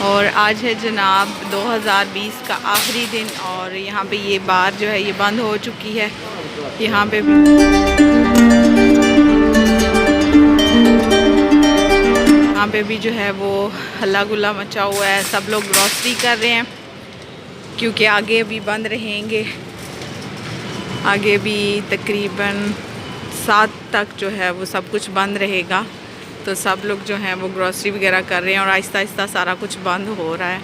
और आज है जनाब 2020 का आखिरी दिन और यहाँ पे ये बार जो है ये बंद हो चुकी है। यहाँ पे भी जो है वो हल्ला गुल्ला मचा हुआ है, सब लोग ग्रॉसरी कर रहे हैं क्योंकि आगे भी बंद रहेंगे। आगे भी तकरीबन 7 तक जो है वो सब कुछ बंद रहेगा, तो सब लोग जो हैं वो ग्रॉसरी वगैरह कर रहे हैं और आहिस्ता आहिस्ता सारा कुछ बंद हो रहा है।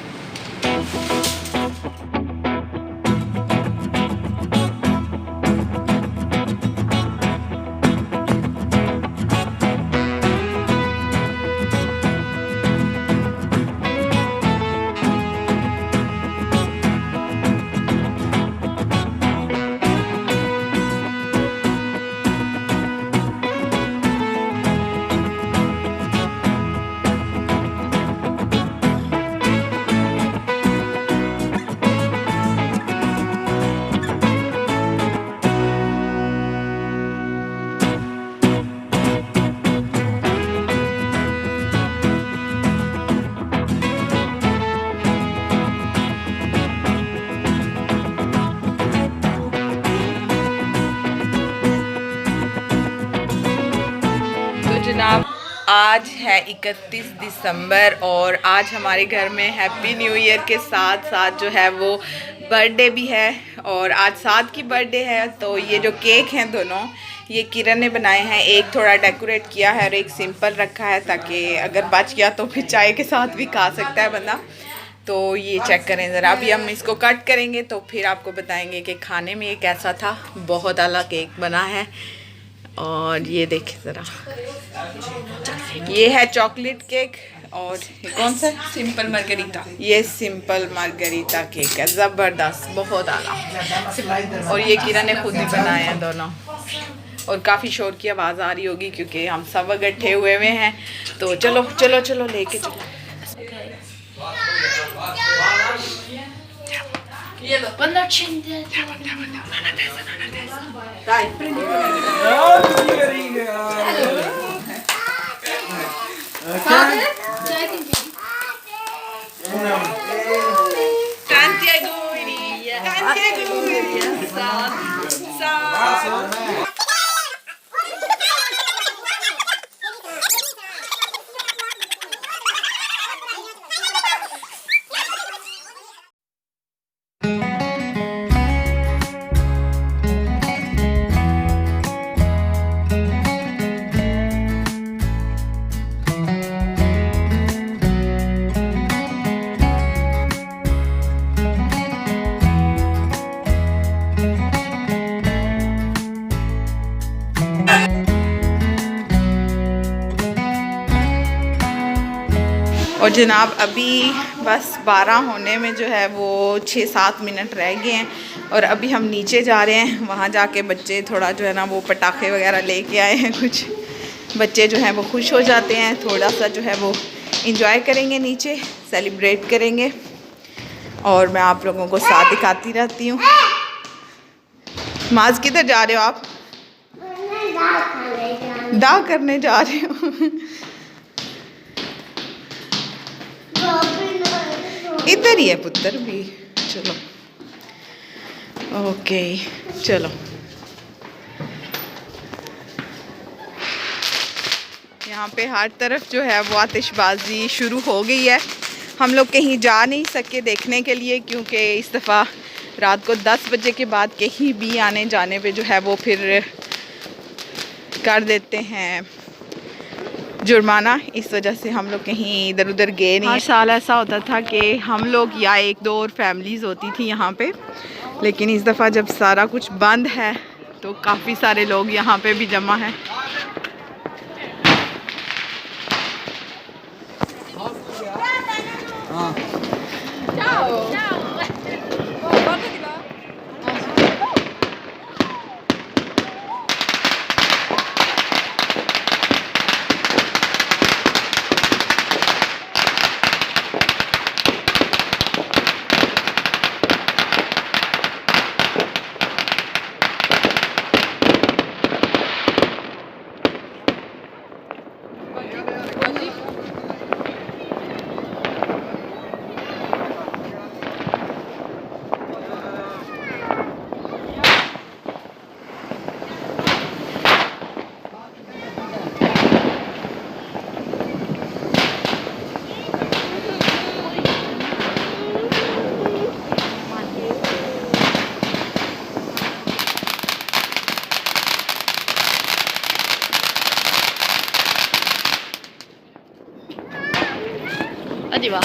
जनाब आज है 31 दिसंबर और आज हमारे घर में हैप्पी न्यू ईयर के साथ साथ जो है वो बर्थडे भी है और आज साद की बर्थडे है। तो ये जो केक हैं दोनों ये किरण ने बनाए हैं, एक थोड़ा डेकोरेट किया है और एक सिंपल रखा है ताकि अगर बच गया तो फिर चाय के साथ भी खा सकता है बंदा। तो ये चेक करें ज़रा, अभी हम इसको कट करेंगे तो फिर आपको बताएंगे कि खाने में ये कैसा था। बहुत आला केक बना है और ये देखें ज़रा, ये है चॉकलेट केक और ये कौन सा सिंपल मार्गरीटा, ये सिंपल मार्गरीटा केक है, ज़बरदस्त बहुत आला। और ये किरण ने खुद ही बनाए हैं दोनों। और काफ़ी शोर की आवाज़ आ रही होगी क्योंकि हम सब इकट्ठे हुए हैं। तो चलो चलो चलो लेके चलो। Io quando accende Dai, prendi tanti auguri, sa. और जनाब अभी बस 12 होने में जो है वो 6-7 मिनट रह गए हैं और अभी हम नीचे जा रहे हैं। वहाँ जाके बच्चे थोड़ा जो है ना वो पटाखे वगैरह लेके आए हैं, कुछ बच्चे जो हैं वो खुश हो जाते हैं, थोड़ा सा जो है वो इंजॉय करेंगे, नीचे सेलिब्रेट करेंगे और मैं आप लोगों को साथ दिखाती रहती हूँ। माज किधर जा रहे हो आप? दाग करने जा रहे हो? इधर ही है पुत्र भी, चलो ओके चलो। यहाँ पे हर तरफ जो है वो आतिशबाजी शुरू हो गई है। हम लोग कहीं जा नहीं सके देखने के लिए क्योंकि इस दफ़ा रात को 10 बजे के बाद कहीं भी आने जाने पे जो है वो फिर कर देते हैं जुर्माना। इस वजह से हम लोग कहीं इधर उधर गए नहीं। हर साल ऐसा होता था कि हम लोग या 1-2 और फैमिलीज़ होती थी यहाँ पे, लेकिन इस दफ़ा जब सारा कुछ बंद है तो काफ़ी सारे लोग यहाँ पे भी जमा हैं। 어디 봐.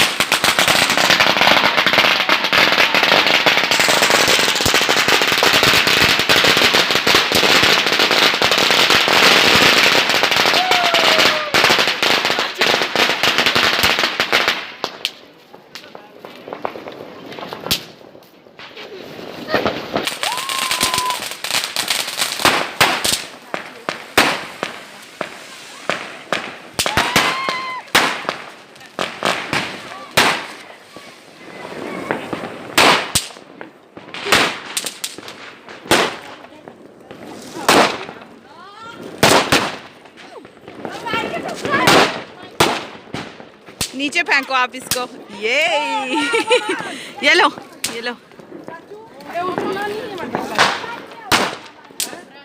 नीचे फेंको आप इसको। ये लो ये लो।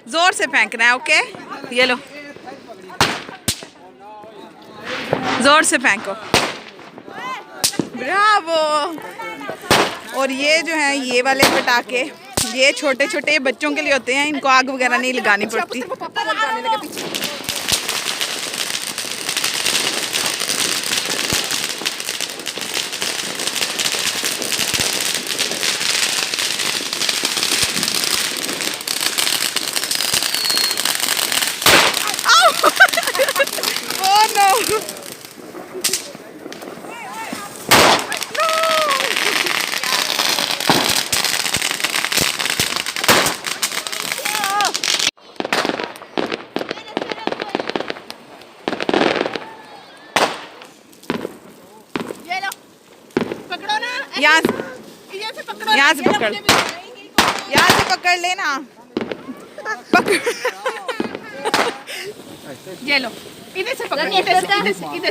जोर से फेंकना है, ओके? ये लो, जोर से फेंको। ब्रावो। और ये जो है ये वाले पटाखे, ये छोटे छोटे बच्चों के लिए होते हैं, इनको आग वगैरह नहीं लगानी पड़ती। Oh no! यहाँ से पकड़, यहाँ से पकड़ लेना। पकड़। ये लो, इधर से पकड़ो, इधर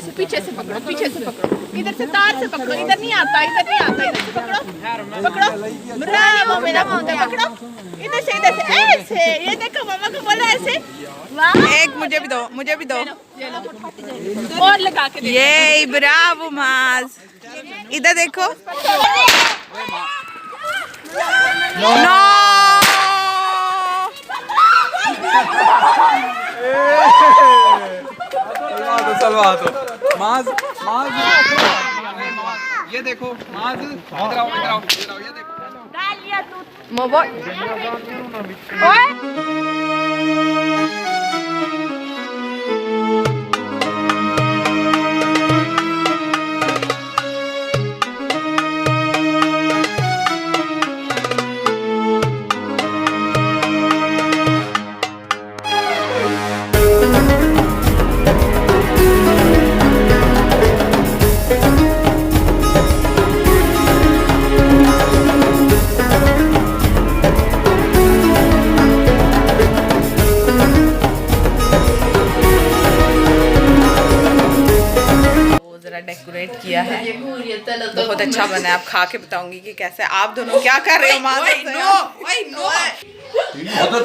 से पीछे से पकड़ो, पीछे से पकड़ो, इधर से तार से पकड़ो, इधर नहीं आता, इधर से पकड़ो, पकड़ो, ब्रावो मेरा मोटा, पकड़ो, इधर से ऐसे, ये देखो मामा को बोलो ऐसे, वाह। एक मुझे भी दो, मुझे भी दो। ये लो, और लगा के देखो। ये ब्रावो माज। इधर देखो। नो। सलवा दो माज माज। ये देखो माज, इधर आओ इधर आओ इधर आओ, ये देखो। मोबाइल। डेकोरेट किया है, बहुत अच्छा बना है। आप खा के बताऊंगी कि कैसे। आप दोनों क्या कर रहे हो? उधर